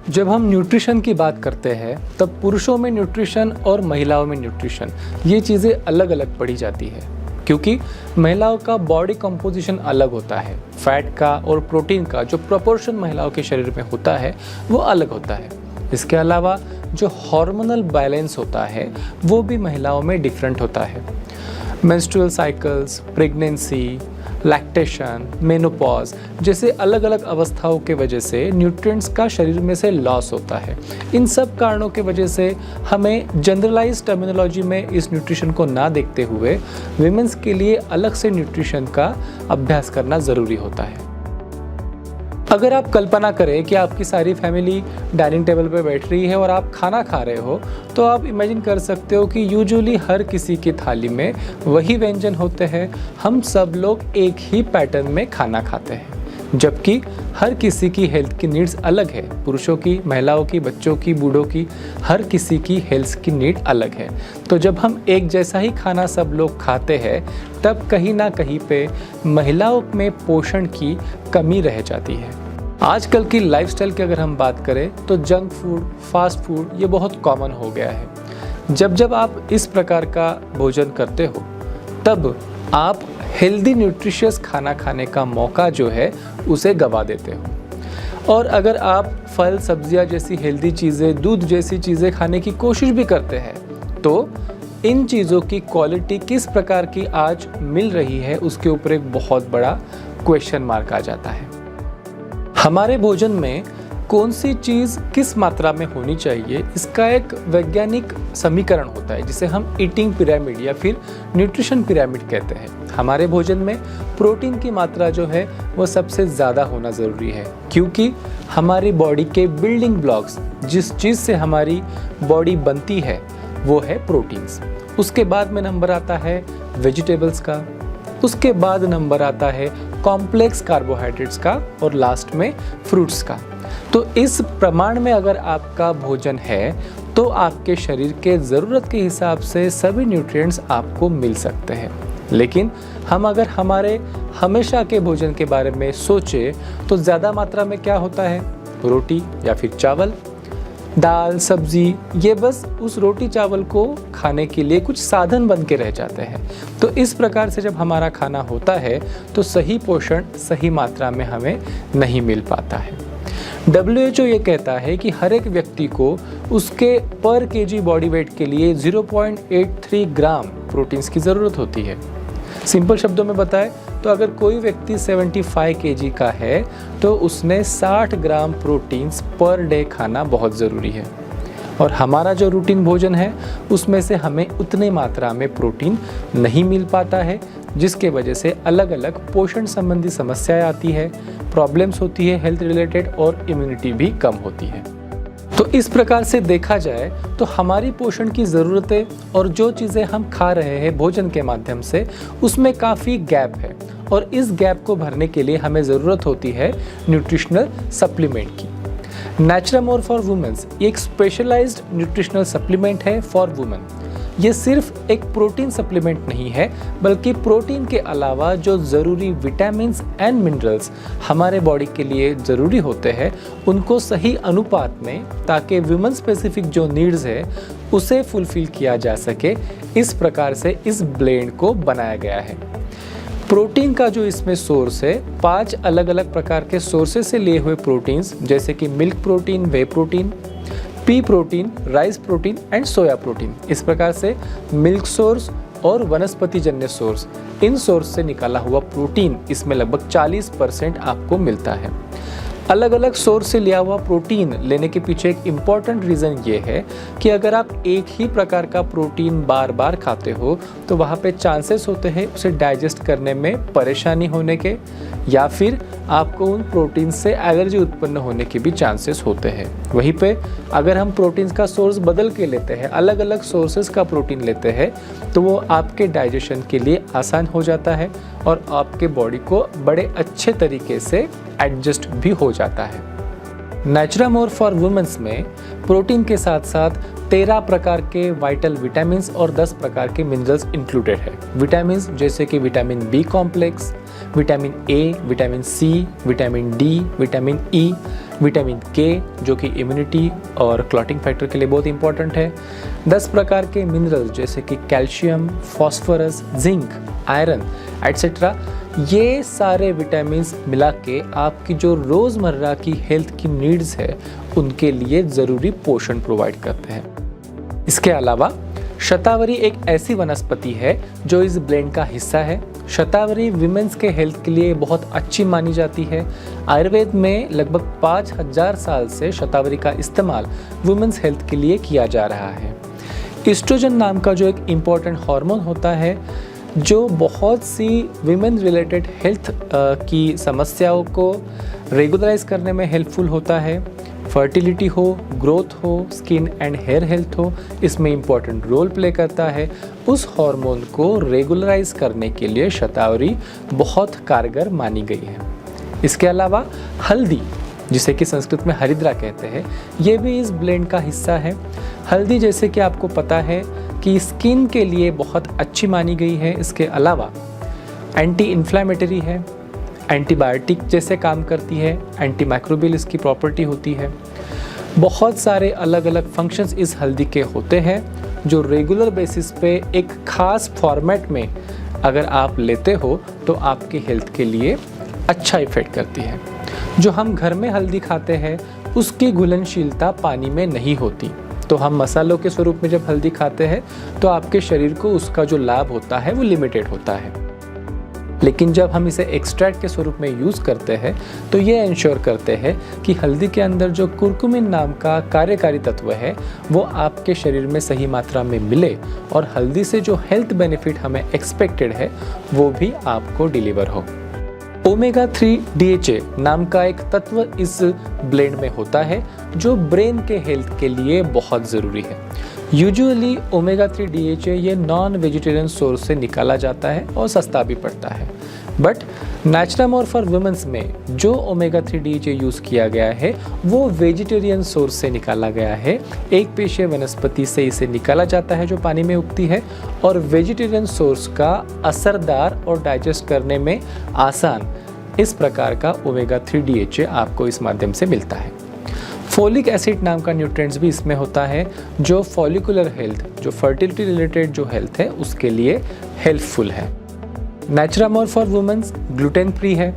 जब हम न्यूट्रिशन की बात करते हैं तब पुरुषों में न्यूट्रिशन और महिलाओं में न्यूट्रिशन ये चीज़ें अलग अलग पढ़ी जाती है, क्योंकि महिलाओं का बॉडी कंपोजिशन अलग होता है। फैट का और प्रोटीन का जो प्रोपोर्शन महिलाओं के शरीर में होता है वो अलग होता है। इसके अलावा जो हार्मोनल बैलेंस होता है वो भी महिलाओं में डिफरेंट होता है। Menstrual cycles, pregnancy, lactation, menopause जैसे अलग अलग अवस्थाओं के वजह से न्यूट्रिएंट्स का शरीर में से लॉस होता है। इन सब कारणों के वजह से हमें जनरलाइज टर्मिनोलॉजी में इस न्यूट्रिशन को ना देखते हुए विमेंस के लिए अलग से न्यूट्रिशन का अभ्यास करना ज़रूरी होता है। अगर आप कल्पना करें कि आपकी सारी फैमिली डाइनिंग टेबल पर बैठ रही है और आप खाना खा रहे हो, तो आप इमेजिन कर सकते हो कि यूजुअली हर किसी की थाली में वही व्यंजन होते हैं। हम सब लोग एक ही पैटर्न में खाना खाते हैं, जबकि हर किसी की हेल्थ की नीड्स अलग है। पुरुषों की, महिलाओं की, बच्चों की, बूढ़ों की, हर किसी की हेल्थ की नीड अलग है। तो जब हम एक जैसा ही खाना सब लोग खाते हैं तब कहीं ना कहीं पे महिलाओं में पोषण की कमी रह जाती है। आजकल की लाइफस्टाइल की अगर हम बात करें तो जंक फूड, फास्ट फूड ये बहुत कॉमन हो गया है। जब जब आप इस प्रकार का भोजन करते हो तब आप हेल्दी न्यूट्रिशियस खाना खाने का मौका जो है उसे गवा देते हो। और अगर आप फल, सब्जियां जैसी हेल्दी चीज़ें, दूध जैसी चीज़ें खाने की कोशिश भी करते हैं तो इन चीज़ों की क्वालिटी किस प्रकार की आज मिल रही है उसके ऊपर एक बहुत बड़ा क्वेश्चन मार्क आ जाता है। हमारे भोजन में कौन सी चीज़ किस मात्रा में होनी चाहिए इसका एक वैज्ञानिक समीकरण होता है जिसे हम ईटिंग पिरामिड या फिर न्यूट्रिशन पिरामिड कहते हैं। हमारे भोजन में प्रोटीन की मात्रा जो है वो सबसे ज़्यादा होना ज़रूरी है, क्योंकि हमारी बॉडी के बिल्डिंग ब्लॉक्स, जिस चीज़ से हमारी बॉडी बनती है वो है प्रोटीन्स। उसके बाद में नंबर आता है वेजिटेबल्स का, उसके बाद नंबर आता है कॉम्प्लेक्स कार्बोहाइड्रेट्स का और लास्ट में फ्रूट्स का। तो इस प्रमाण में अगर आपका भोजन है तो आपके शरीर के ज़रूरत के हिसाब से सभी न्यूट्रिएंट्स आपको मिल सकते हैं। लेकिन हम अगर हमारे हमेशा के भोजन के बारे में सोचें तो ज़्यादा मात्रा में क्या होता है, रोटी या फिर चावल, दाल, सब्जी, ये बस उस रोटी चावल को खाने के लिए कुछ साधन बन के रह जाते हैं। तो इस प्रकार से जब हमारा खाना होता है तो सही पोषण सही मात्रा में हमें नहीं मिल पाता है। WHO ये कहता है कि हर एक व्यक्ति को उसके पर केजी बॉडी वेट के लिए 0.83 ग्राम प्रोटीन्स की ज़रूरत होती है। सिंपल शब्दों में बताएं तो अगर कोई व्यक्ति 75 केजी का है तो उसने 60 ग्राम प्रोटीन्स पर डे खाना बहुत ज़रूरी है। और हमारा जो रूटीन भोजन है उसमें से हमें उतनी मात्रा में प्रोटीन नहीं मिल पाता है, जिसके वजह से अलग अलग पोषण संबंधी समस्याएं आती है, प्रॉब्लम्स होती है हेल्थ रिलेटेड और इम्यूनिटी भी कम होती है। तो इस प्रकार से देखा जाए तो हमारी पोषण की ज़रूरतें और जो चीज़ें हम खा रहे हैं भोजन के माध्यम से उसमें काफ़ी गैप है, और इस गैप को भरने के लिए हमें ज़रूरत होती है न्यूट्रिशनल सप्लीमेंट की। नेचुरामोर फॉर वुमेन्स एक स्पेशलाइज्ड न्यूट्रिशनल सप्लीमेंट है फॉर वुमेन। ये सिर्फ एक प्रोटीन सप्लीमेंट नहीं है, बल्कि प्रोटीन के अलावा जो ज़रूरी विटामिन्स एंड मिनरल्स हमारे बॉडी के लिए ज़रूरी होते हैं उनको सही अनुपात में, ताकि वुमेन स्पेसिफिक जो नीड्स है उसे फुलफिल किया जा सके, इस प्रकार से इस ब्लेंड को बनाया गया है। प्रोटीन का जो इसमें सोर्स है 5 अलग अलग प्रकार के सोर्सेज से लिए हुए प्रोटीन्स, जैसे कि milk protein, way protein, P protein, rice protein and soya protein. इस प्रकार से मिल्क सोर्स और वनस्पति जन्य सोर्स, इन सोर्स से निकाला हुआ प्रोटीन इसमें लगभग 40% आपको मिलता है। अलग अलग सोर्स से लिया हुआ प्रोटीन लेने के पीछे एक इम्पॉर्टेंट रीज़न ये है कि अगर आप एक ही प्रकार का प्रोटीन बार बार खाते हो तो वहाँ पे चांसेस होते हैं उसे डाइजेस्ट करने में परेशानी होने के, या फिर आपको उन प्रोटीन से एलर्जी उत्पन्न होने के भी चांसेस होते हैं। वहीं पे अगर हम प्रोटीन्स का सोर्स बदल के लेते हैं, अलग अलग सोर्सेज का प्रोटीन लेते हैं, तो वो आपके डाइजेशन के लिए आसान हो जाता है और आपके बॉडी को बड़े अच्छे तरीके से एडजस्ट भी हो जाता है। नेचुरामोर फॉर वुमेन्स में प्रोटीन के साथ साथ 13 प्रकार के वाइटल विटामिन्स और 10 प्रकार के मिनरल्स इंक्लूडेड है। विटामिन्स जैसे कि vitamin B complex, vitamin A, vitamin C, vitamin D, vitamin E, vitamin K जो कि इम्यूनिटी और क्लॉटिंग फैक्टर के लिए बहुत इंपॉर्टेंट है, 10 प्रकार के मिनरल्स जैसे कि calcium, phosphorus, zinc, iron etcetera. ये सारे विटामिन्स मिला के आपकी जो रोज़मर्रा की हेल्थ की नीड्स है उनके लिए ज़रूरी पोषण प्रोवाइड करते हैं। इसके अलावा शतावरी एक ऐसी वनस्पति है जो इस ब्लेंड का हिस्सा है। शतावरी विमेंस के हेल्थ के लिए बहुत अच्छी मानी जाती है। आयुर्वेद में लगभग 5000 साल से शतावरी का इस्तेमाल वुमेन्स हेल्थ के लिए किया जा रहा है। ईस्ट्रोजन नाम का जो एक इम्पॉर्टेंट हार्मोन होता है जो बहुत सी विमेन रिलेटेड हेल्थ की समस्याओं को रेगुलराइज करने में हेल्पफुल होता है। फर्टिलिटी हो, ग्रोथ हो, स्किन एंड हेयर हेल्थ हो, इसमें इम्पॉर्टेंट रोल प्ले करता है। उस हार्मोन को रेगुलराइज करने के लिए शतावरी बहुत कारगर मानी गई है। इसके अलावा हल्दी, जिसे कि संस्कृत में हरिद्रा कहते हैं, ये भी इस ब्लेंड का हिस्सा है। हल्दी जैसे कि आपको पता है कि स्किन के लिए बहुत अच्छी मानी गई है। इसके अलावा एंटी इन्फ्लेमेटरी है, एंटीबायोटिक जैसे काम करती है, एंटी माइक्रोबियल इसकी प्रॉपर्टी होती है। बहुत सारे अलग अलग फंक्शंस इस हल्दी के होते हैं जो रेगुलर बेसिस पे एक खास फॉर्मेट में अगर आप लेते हो तो आपकी हेल्थ के लिए अच्छा इफेक्ट करती है। जो हम घर में हल्दी खाते हैं उसकी घुलनशीलता पानी में नहीं होती, तो हम मसालों के स्वरूप में जब हल्दी खाते हैं तो आपके शरीर को उसका जो लाभ होता है वो लिमिटेड होता है। लेकिन जब हम इसे एक्सट्रैक्ट के स्वरूप में यूज़ करते हैं तो ये इंश्योर करते हैं कि हल्दी के अंदर जो कुरकुमिन नाम का कार्यकारी तत्व है वो आपके शरीर में सही मात्रा में मिले और हल्दी से जो हेल्थ बेनिफिट हमें एक्सपेक्टेड है वो भी आपको डिलीवर हो। ओमेगा 3 DHA नाम का एक तत्व इस ब्लेंड में होता है जो ब्रेन के हेल्थ के लिए बहुत ज़रूरी है। यूजुअली ओमेगा 3 DHA ये नॉन वेजिटेरियन सोर्स से निकाला जाता है और सस्ता भी पड़ता है, बट नेचुरामोर फॉर वुमेन्स में जो ओमेगा 3 DHA यूज़ किया गया है वो वेजिटेरियन सोर्स से निकाला गया है। एक पेशीय वनस्पति से इसे निकाला जाता है जो पानी में उगती है और वेजिटेरियन सोर्स का असरदार और डाइजेस्ट करने में आसान इस प्रकार का ओमेगा 3 DHA आपको इस माध्यम से मिलता है। फोलिक एसिड नाम का न्यूट्रिएंट्स भी इसमें होता है जो फॉलिकुलर हेल्थ, जो फर्टिलिटी रिलेटेड जो हेल्थ है उसके लिए हेल्पफुल है। Naturamore for women's gluten free है।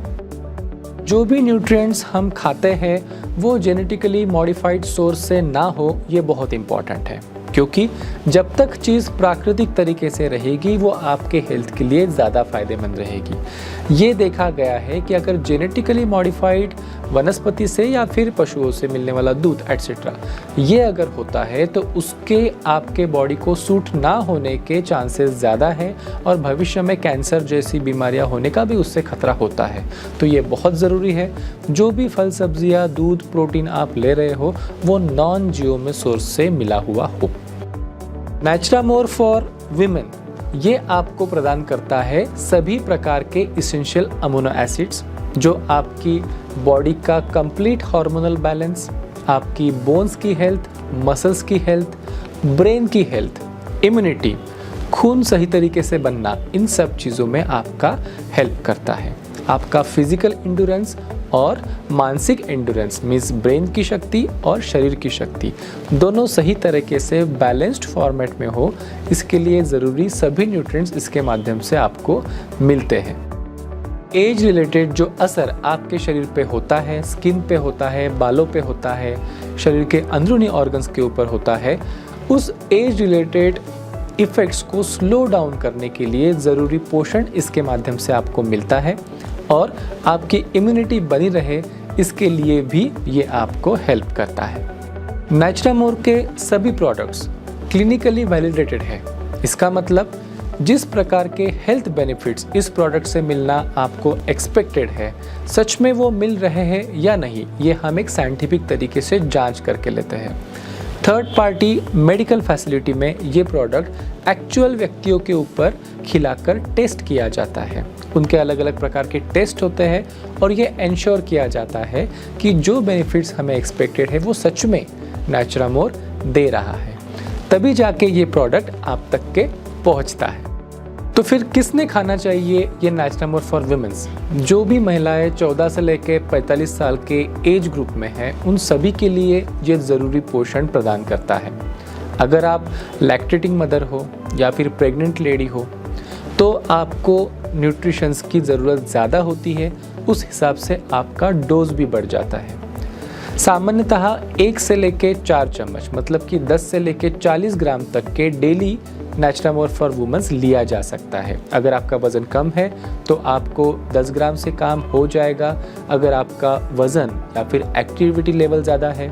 जो भी न्यूट्रिएंट्स हम खाते हैं वो जेनेटिकली मॉडिफाइड सोर्स से ना हो, ये बहुत इंपॉर्टेंट है, क्योंकि जब तक चीज़ प्राकृतिक तरीके से रहेगी वो आपके हेल्थ के लिए ज़्यादा फायदेमंद रहेगी। ये देखा गया है कि अगर जेनेटिकली मॉडिफाइड वनस्पति से या फिर पशुओं से मिलने वाला दूध एटसेट्रा ये अगर होता है तो उसके आपके बॉडी को सूट ना होने के चांसेस ज़्यादा हैं और भविष्य में कैंसर जैसी बीमारियां होने का भी उससे खतरा होता है। तो ये बहुत ज़रूरी है जो भी फल सब्जियां, दूध, प्रोटीन आप ले रहे हो वो नॉन जीओएम सोर्स से मिला हुआ हो। नेचुरामोर फॉर विमेन ये आपको प्रदान करता है सभी प्रकार के इसेंशियल अमीनो एसिड्स जो आपकी बॉडी का कंप्लीट हार्मोनल बैलेंस, आपकी बोन्स की हेल्थ, मसल्स की हेल्थ, ब्रेन की हेल्थ, इम्यूनिटी, खून सही तरीके से बनना, इन सब चीज़ों में आपका हेल्प करता है। आपका फिजिकल एंड्योरेंस और मानसिक एंड्योरेंस मीन्स ब्रेन की शक्ति और शरीर की शक्ति दोनों सही तरीके से बैलेंस्ड फॉर्मेट में हो, इसके लिए ज़रूरी सभी न्यूट्रिएंट्स इसके माध्यम से आपको मिलते हैं। एज रिलेटेड जो असर आपके शरीर पे होता है, स्किन पे होता है, बालों पे होता है, शरीर के अंदरूनी ऑर्गन्स के ऊपर होता है, उस एज रिलेटेड इफ़ेक्ट्स को स्लो डाउन करने के लिए ज़रूरी पोषण इसके माध्यम से आपको मिलता है और आपकी इम्यूनिटी बनी रहे इसके लिए भी ये आपको हेल्प करता है। नेचुरामोर के सभी प्रोडक्ट्स क्लिनिकली वैलिडेटेड है। इसका मतलब जिस प्रकार के हेल्थ बेनिफिट्स इस प्रोडक्ट से मिलना आपको एक्सपेक्टेड है, सच में वो मिल रहे हैं या नहीं, ये हम एक साइंटिफिक तरीके से जांच करके लेते हैं। थर्ड पार्टी मेडिकल फैसिलिटी में ये प्रोडक्ट एक्चुअल व्यक्तियों के ऊपर खिलाकर टेस्ट किया जाता है। उनके अलग अलग प्रकार के टेस्ट होते हैं और ये इंश्योर किया जाता है कि जो बेनिफिट्स हमें एक्सपेक्टेड है वो सच में नेचुरामोर दे रहा है, तभी जाके ये प्रोडक्ट आप तक के पहुंचता है। तो फिर किसने खाना चाहिए ये नेचुरामोर फॉर विमेंस? जो भी महिलाएं 14 से लेकर 45 साल के एज ग्रुप में हैं, उन सभी के लिए ये ज़रूरी पोषण प्रदान करता है। अगर आप लैक्टेटिंग मदर हो या फिर प्रेग्नेंट लेडी हो तो आपको न्यूट्रिशंस की ज़रूरत ज़्यादा होती है, उस हिसाब से आपका डोज भी बढ़ जाता है। सामान्यतः 1 से लेकर 4 चम्मच मतलब कि 10 से लेकर 40 ग्राम तक के डेली नेचुरामोर फॉर वुमेन्स लिया जा सकता है। अगर आपका वज़न कम है तो आपको 10 ग्राम से काम हो जाएगा। अगर आपका वज़न या फिर एक्टिविटी लेवल ज़्यादा है,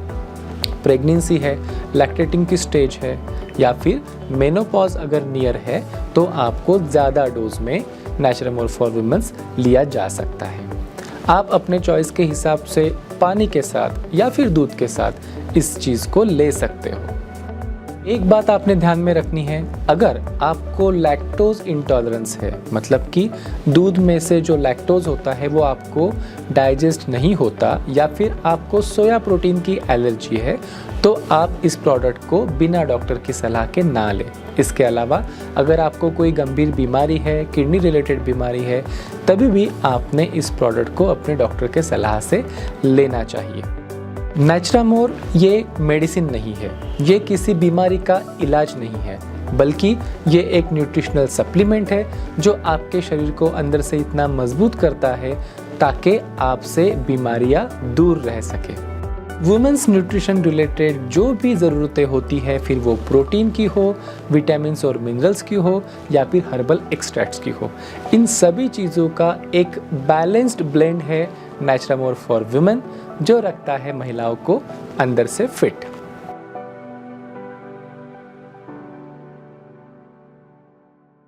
प्रेगनेंसी है, लैक्टेटिंग की स्टेज है या फिर मेनोपॉज अगर नियर है तो आपको ज़्यादा डोज में नेचुरामोर फॉर वुमेन्स लिया जा सकता है। आप अपने चॉइस के हिसाब से पानी के साथ या फिर दूध के साथ इस चीज़ को ले सकते हो। एक बात आपने ध्यान में रखनी है, अगर आपको लैक्टोज इंटॉलरेंस है, मतलब कि दूध में से जो लैक्टोज होता है वो आपको डाइजेस्ट नहीं होता या फिर आपको सोया प्रोटीन की एलर्जी है, तो आप इस प्रोडक्ट को बिना डॉक्टर की सलाह के ना लें। इसके अलावा अगर आपको कोई गंभीर बीमारी है, किडनी रिलेटेड बीमारी है, तभी भी आपने इस प्रोडक्ट को अपने डॉक्टर के सलाह से लेना चाहिए। नेचुरामोर ये मेडिसिन नहीं है, ये किसी बीमारी का इलाज नहीं है, बल्कि ये एक न्यूट्रिशनल सप्लीमेंट है जो आपके शरीर को अंदर से इतना मजबूत करता है ताकि आपसे बीमारियां दूर रह सके। वुमेन्स न्यूट्रिशन रिलेटेड जो भी ज़रूरतें होती है, फिर वो प्रोटीन की हो, विटामिन्स और मिनरल्स की हो या फिर हर्बल एक्सट्रैक्ट्स की हो, इन सभी चीज़ों का एक बैलेंस्ड ब्लेंड है नेचुरामोर फॉर वुमेन, जो रखता है महिलाओं को अंदर से फिट।